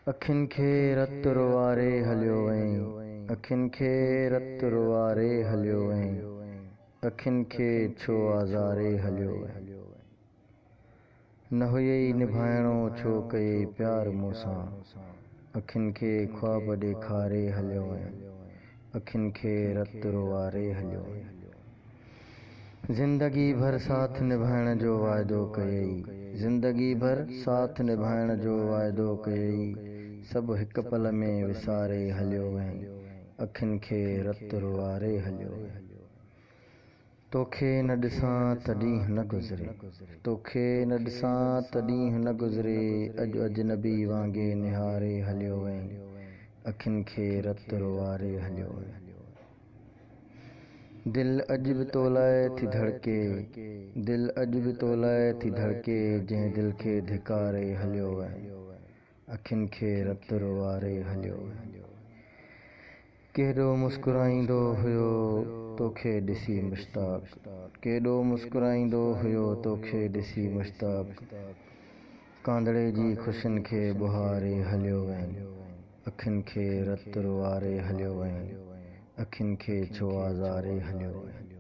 अखियुनि खे रत रुवारे हलियो वहीं, अखियुनि खे रत रुवारे हलियो वहीं, अखियुनि खे छो आज़ारे हलियो वहीं। न हुयई निभाइणो छो कयई प्यार मूंसां, अखियुनि खे ख्वाब ॾेखारे हलियो वहीं, अखियुनि खे रत रुवारे हलियो वहीं। ज़िंदगी भर साथ निभाइण जो वाइदो कयई, ज़िंदगी भर साथ निभाइण जो वाइदो कयई, सभु हिक पल में विसारे हलियो वहीं, अखियुनि खे रत रुवारे हलियो वहीं। तोखे न ॾिसां त ॾींहुं न गुज़रे, तोखे न ॾिसां त ॾींहुं न गुज़रे, अॼु अजनबी वांगे निहारे हलियो वहीं, अखियुनि खे रत रुवारे हलियो वहीं। दिल अॼु बि तो लाइ थी धड़के, दिल अॼु बि तो लाइ थी धड़के, जंहिं दिल खे धिकारे हलियो वहीं, अखियुनि खे रत रुवारे हलियो वहीं। केॾो मुस्कुराईंदो हुयो तोखे ॾिसी मुश्ताक, केॾो मुस्कुराईंदो हुयो तोखे ॾिसी मुश्ताक, कांदड़े जी ख़ुशियुनि खे बुहारे हलियो वहीं, अखियुनि खे रत रुवारे हलियो वहीं, अखियुनि खे छो आज़ारे हलियो वहीं।